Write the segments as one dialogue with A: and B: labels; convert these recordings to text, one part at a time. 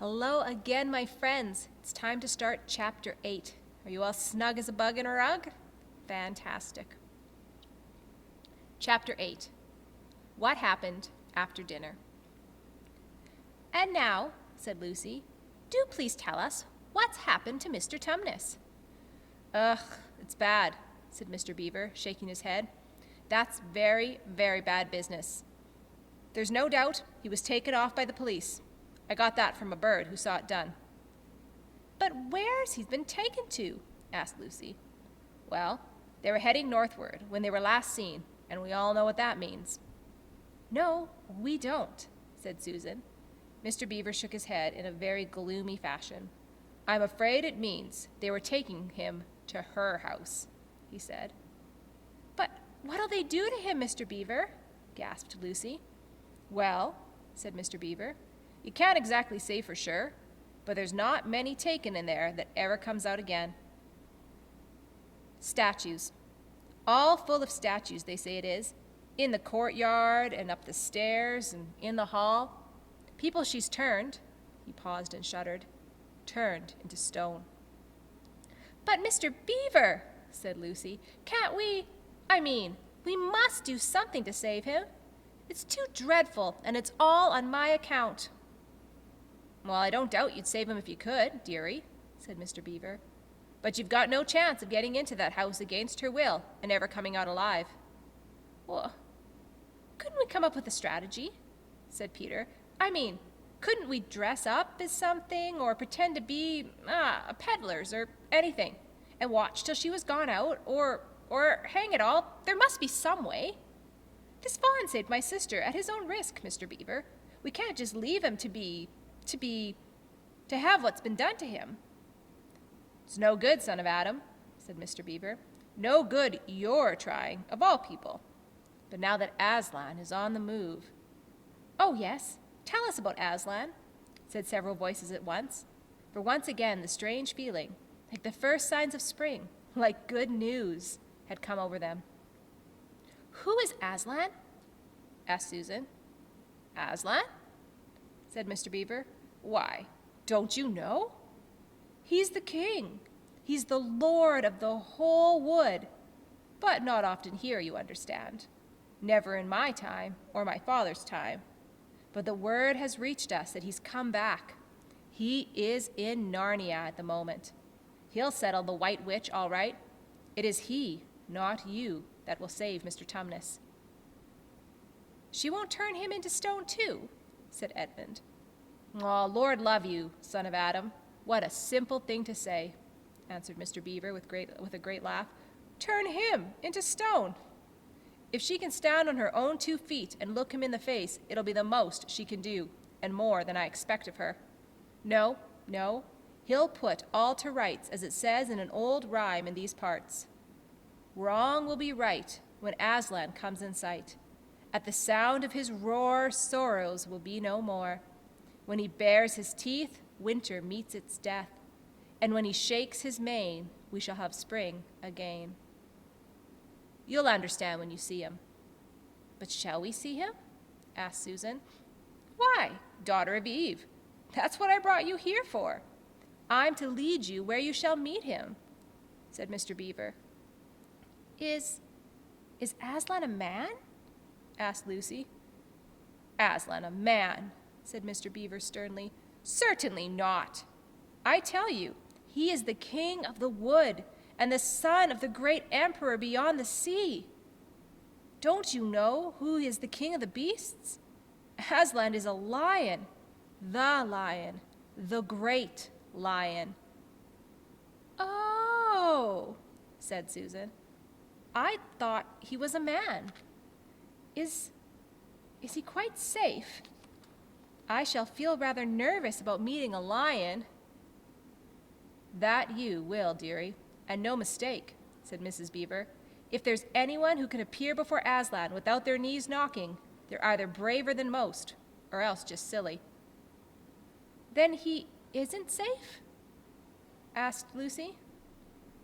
A: Hello again, my friends. It's time to start Chapter 8. Are you all snug as a bug in a rug? Fantastic. Chapter 8. What happened after dinner? And now, said Lucy, do please tell us what's happened to Mr. Tumnus. Ugh, it's bad, said Mr. Beaver, shaking his head. That's very, very bad business. There's no doubt he was taken off by the police. I got that from a bird who saw it done. But where's he been taken to? Asked Lucy. Well, they were heading northward when they were last seen, and we all know what that means. No, we don't, said Susan. Mr. Beaver shook his head in a very gloomy fashion. I'm afraid it means they were taking him to her house, he said. But what'll they do to him, Mr. Beaver? Gasped Lucy. Well, said Mr. Beaver, you can't exactly say for sure, but there's not many taken in there that ever comes out again. Statues. All full of statues, they say it is, in the courtyard and up the stairs and in the hall. People she's turned, he paused and shuddered, turned into stone. But Mr. Beaver, said Lucy, we must do something to save him. It's too dreadful, and it's all on my account. Well, I don't doubt you'd save him if you could, dearie, said Mr. Beaver. But you've got no chance of getting into that house against her will and ever coming out alive. Well, couldn't we come up with a strategy? Said Peter. Couldn't we dress up as something or pretend to be peddlers or anything and watch till she was gone out or hang it all, there must be some way. This fawn saved my sister at his own risk, Mr. Beaver. We can't just leave him to have what's been done to him. It's no good, son of Adam, said Mr. Beaver. No good you're trying, of all people. But now that Aslan is on the move. Oh, yes, tell us about Aslan, said several voices at once. For once again the strange feeling, like the first signs of spring, like good news, had come over them. Who is Aslan? Asked Susan. Aslan? Said Mr. Beaver. Why, don't you know? He's the king. He's the lord of the whole wood. But not often here, you understand. Never in my time or my father's time. But the word has reached us that he's come back. He is in Narnia at the moment. He'll settle the White Witch all right. It is he, not you, that will save Mr. Tumnus. She won't turn him into stone too, said Edmund. Oh, Lord love you, son of Adam. What a simple thing to say, answered Mr. Beaver with a great laugh. Turn him into stone. If she can stand on her own 2 feet and look him in the face, it'll be the most she can do, and more than I expect of her. No, he'll put all to rights, as it says in an old rhyme in these parts. Wrong will be right when Aslan comes in sight. At the sound of his roar, sorrows will be no more. When he bares his teeth, winter meets its death. And when he shakes his mane, we shall have spring again. You'll understand when you see him. But shall we see him? Asked Susan. Why, daughter of Eve, that's what I brought you here for. I'm to lead you where you shall meet him, said Mr. Beaver. Is Aslan a man? Asked Lucy. Aslan a man, said Mr. Beaver sternly. Certainly not. I tell you, he is the king of the wood and the son of the great emperor beyond the sea. Don't you know who is the king of the beasts? Aslan is a lion, the great lion. Oh, said Susan. I thought he was a man. Is he quite safe? I shall feel rather nervous about meeting a lion. That you will, dearie, and no mistake, said Mrs. Beaver. If there's anyone who can appear before Aslan without their knees knocking, they're either braver than most, or else just silly. Then he isn't safe? Asked Lucy.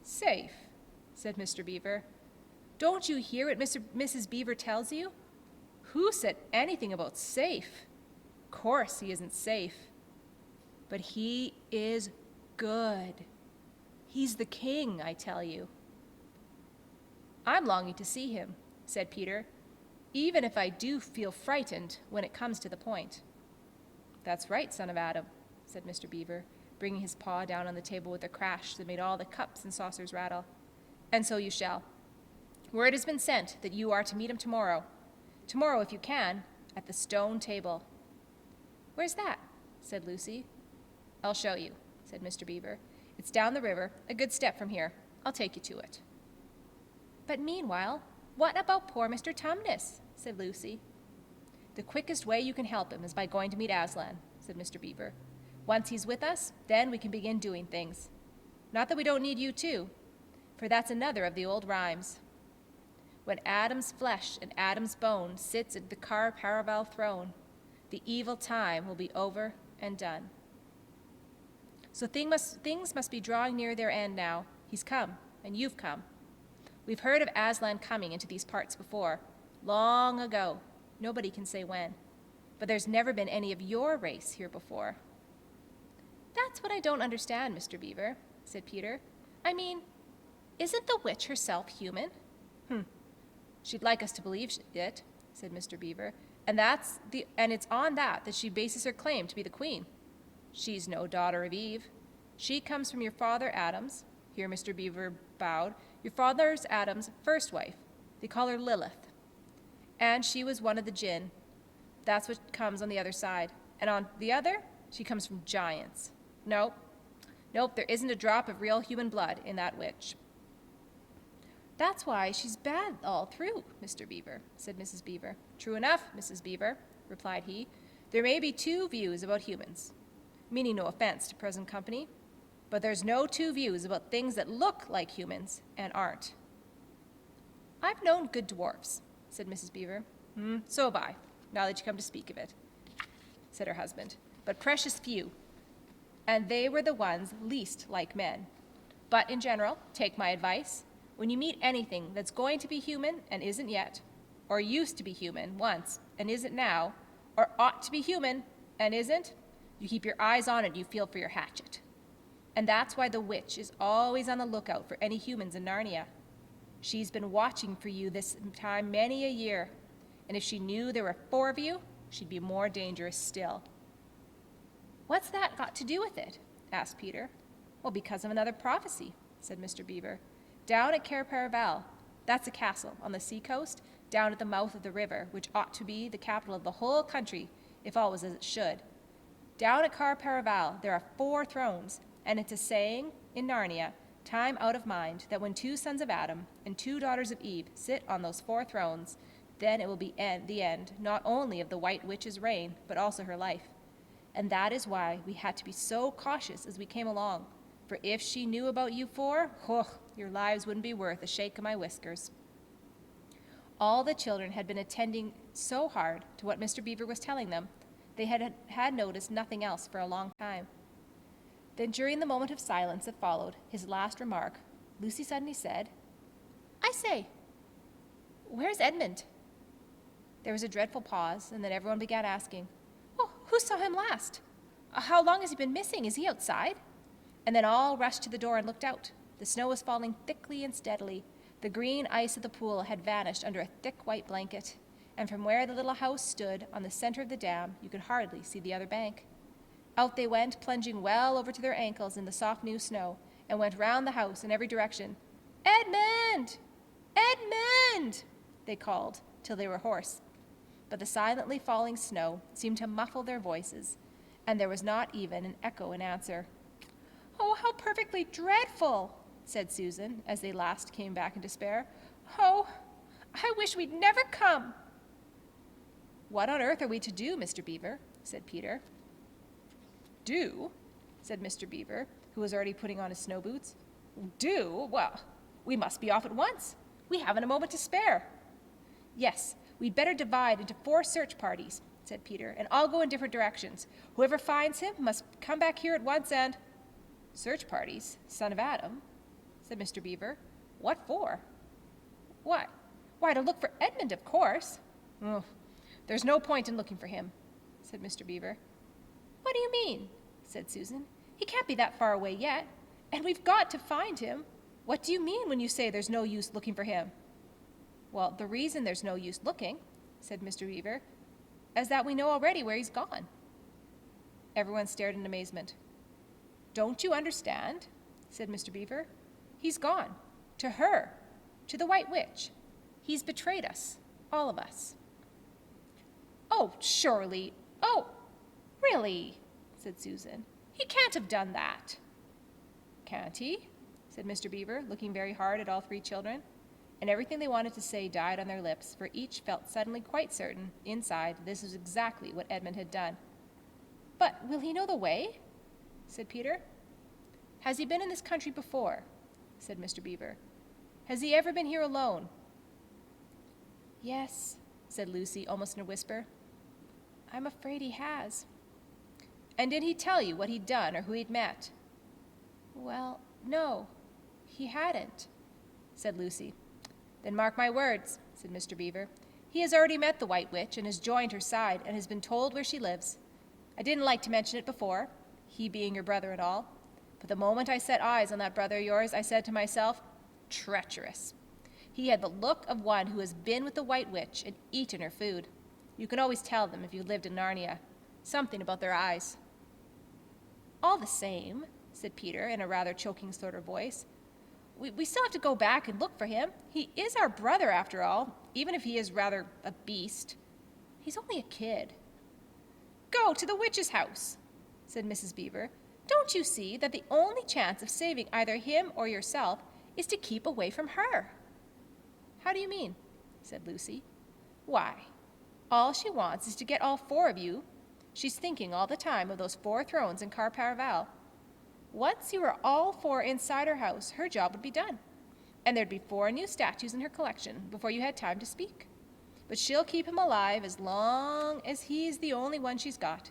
A: Safe, said Mr. Beaver. Don't you hear what Mrs. Beaver tells you? Who said anything about safe? Course he isn't safe. but he is good. He's the king, I tell you." "I'm longing to see him," said Peter, "even if I do feel frightened when it comes to the point." "That's right, son of Adam," said Mr. Beaver, bringing his paw down on the table with a crash that made all the cups and saucers rattle. "And so you shall. Word has been sent that you are to meet him tomorrow. Tomorrow, if you can, at the stone table." "Where's that?" said Lucy. "I'll show you," said Mr. Beaver. "It's down the river, a good step from here. I'll take you to it." "But meanwhile, what about poor Mr. Tumnus?" said Lucy. "The quickest way you can help him is by going to meet Aslan," said Mr. Beaver. "Once he's with us, then we can begin doing things. Not that we don't need you too, for that's another of the old rhymes. When Adam's flesh and Adam's bone sits at the Car Paraval throne, the evil time will be over and done. So things must be drawing near their end now. He's come, and you've come. We've heard of Aslan coming into these parts before, long ago. Nobody can say when. But there's never been any of your race here before." "That's what I don't understand, Mr. Beaver," said Peter. "I mean, isn't the witch herself human?" "She'd like us to believe it," said Mr. Beaver, and it's on that she bases her claim to be the queen. She's no daughter of Eve. She comes from your father Adam's," here Mr. Beaver bowed, "your father's Adam's first wife. They call her Lilith. And she was one of the Jinn. That's what comes on the other side. And on the other, she comes from giants. Nope, there isn't a drop of real human blood in that witch." "That's why she's bad all through, Mr. Beaver," said Mrs. Beaver. "True enough, Mrs. Beaver," replied he. "There may be two views about humans, meaning no offense to present company, but there's no two views about things that look like humans and aren't." "I've known good dwarfs," said Mrs. Beaver. "So have I, now that you come to speak of it," said her husband, "but precious few, and they were the ones least like men. But in general, take my advice. When you meet anything that's going to be human and isn't yet, or used to be human once and isn't now, or ought to be human and isn't, you keep your eyes on it and you feel for your hatchet. And that's why the witch is always on the lookout for any humans in Narnia. She's been watching for you this time many a year, and if she knew there were 4 of you, she'd be more dangerous still." "What's that got to do with it?" asked Peter. "Well, because of another prophecy," said Mr. Beaver. "Down at Cair Paravel, that's a castle on the seacoast, down at the mouth of the river, which ought to be the capital of the whole country if all was as it should. Down at Cair Paravel there are 4 thrones, and it's a saying in Narnia, time out of mind, that when 2 sons of Adam and 2 daughters of Eve sit on those 4 thrones, then it will be the end not only of the White Witch's reign, but also her life. And that is why we had to be so cautious as we came along, for if she knew about you 4, your lives wouldn't be worth a shake of my whiskers." All the children had been attending so hard to what Mr. Beaver was telling them, they had noticed nothing else for a long time. Then during the moment of silence that followed his last remark, Lucy suddenly said, "I say, where's Edmund?" There was a dreadful pause, and then everyone began asking, "Oh, who saw him last? How long has he been missing? Is he outside?" And then all rushed to the door and looked out. The snow was falling thickly and steadily. The green ice of the pool had vanished under a thick white blanket, and from where the little house stood on the center of the dam, you could hardly see the other bank. Out they went, plunging well over to their ankles in the soft new snow, and went round the house in every direction. "Edmund! Edmund!" they called, till they were hoarse. But the silently falling snow seemed to muffle their voices, and there was not even an echo in answer. "Oh, how perfectly dreadful!" said Susan, as they last came back in despair. "Oh, I wish we'd never come." "What on earth are we to do, Mr. Beaver?" said Peter. "Do?" said Mr. Beaver, who was already putting on his snow boots. "Do? Well, we must be off at once. We haven't a moment to spare." "Yes, we'd better divide into 4 search parties," said Peter, "and all go in different directions. Whoever finds him must come back here at once and—" "Search parties, son of Adam?" said Mr. Beaver. "What for?" Why, to look for Edmund, of course." "Oh, there's no point in looking for him," said Mr. Beaver. "What do you mean?" said Susan. "He can't be that far away yet, and we've got to find him. What do you mean when you say there's no use looking for him?" "Well, the reason there's no use looking," said Mr. Beaver, "is that we know already where he's gone." Everyone stared in amazement. "Don't you understand?" said Mr. Beaver. "He's gone. To her. To the White Witch. He's betrayed us. All of us." "Oh, surely. Oh, really?" said Susan. "He can't have done that." "Can't he?" said Mr. Beaver, looking very hard at all three children. And everything they wanted to say died on their lips, for each felt suddenly quite certain, inside, this was exactly what Edmund had done. "But will he know the way?" said Peter. "Has he been in this country before?" said Mr. Beaver. "Has he ever been here alone?" "Yes," said Lucy, almost in a whisper. "I'm afraid he has." "And did he tell you what he'd done or who he'd met?" "Well, no, he hadn't," said Lucy. "Then mark my words," said Mr. Beaver. "He has already met the White Witch and has joined her side and has been told where she lives. I didn't like to mention it before, he being your brother and all, but the moment I set eyes on that brother of yours, I said to myself, treacherous. He had the look of one who has been with the White Witch and eaten her food. You can always tell them if you lived in Narnia. Something about their eyes." "All the same," said Peter in a rather choking sort of voice, we still have to go back and look for him. He is our brother after all, even if he is rather a beast. He's only a kid." "Go to the witch's house," said Mrs. Beaver. "Don't you see that the only chance of saving either him or yourself is to keep away from her?" "How do you mean?" said Lucy. "Why, all she wants is to get all four of you. She's thinking all the time of those 4 thrones in Car Paravel. Once you were all 4 inside her house, her job would be done, and there'd be 4 new statues in her collection before you had time to speak. But she'll keep him alive as long as he's the only one she's got,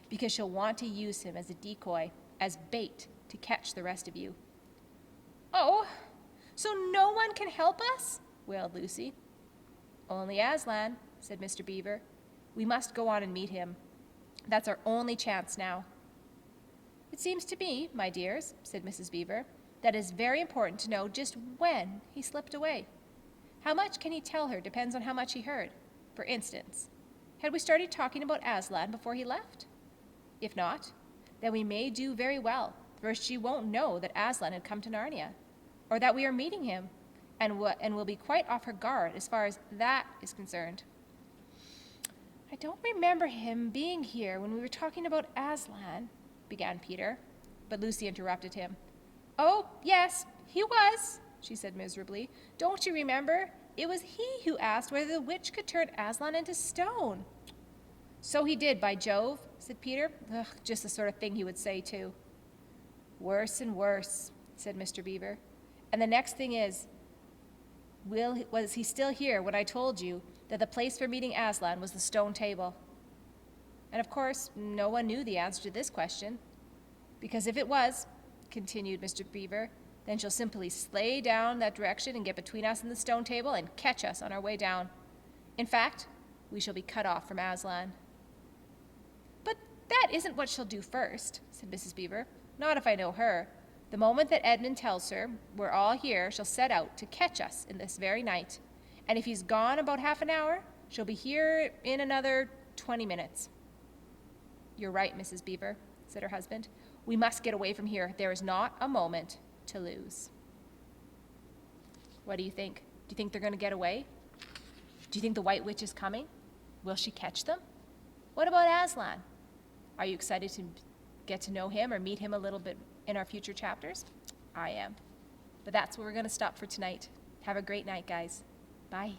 A: because she'll want to use him as a decoy, as bait to catch the rest of you." "Oh, so no one can help us?" wailed Lucy. "Only Aslan," said Mr. Beaver. "We must go on and meet him. That's our only chance now." "It seems to me, my dears," said Mrs. Beaver, "that it is very important to know just when he slipped away. How much can he tell her depends on how much he heard. For instance, had we started talking about Aslan before he left? If not, then we may do very well, for she won't know that Aslan had come to Narnia, or that we are meeting him, and will be quite off her guard as far as that is concerned." "I don't remember him being here when we were talking about Aslan," began Peter, but Lucy interrupted him. "Oh, yes, he was," she said miserably. "Don't you remember? It was he who asked whether the witch could turn Aslan into stone." "So he did, by Jove," said Peter. "Ugh, just the sort of thing he would say, too." "Worse and worse," said Mr. Beaver. "And the next thing is, was he still here when I told you that the place for meeting Aslan was the stone table?" And of course, no one knew the answer to this question, because if it was, continued Mr. Beaver, then she'll simply slay down that direction and get between us and the stone table and catch us on our way down. In fact, we shall be cut off from Aslan. "But that isn't what she'll do first," said Mrs. Beaver. "Not if I know her. The moment that Edmund tells her we're all here, she'll set out to catch us in this very night. And if he's gone about half an hour, she'll be here in another 20 minutes. "You're right, Mrs. Beaver," said her husband. "We must get away from here. There is not a moment to lose." What do you think? Do you think they're going to get away? Do you think the White Witch is coming? Will she catch them? What about Aslan? Are you excited to get to know him or meet him a little bit in our future chapters? I am. But that's where we're going to stop for tonight. Have a great night, guys. Bye.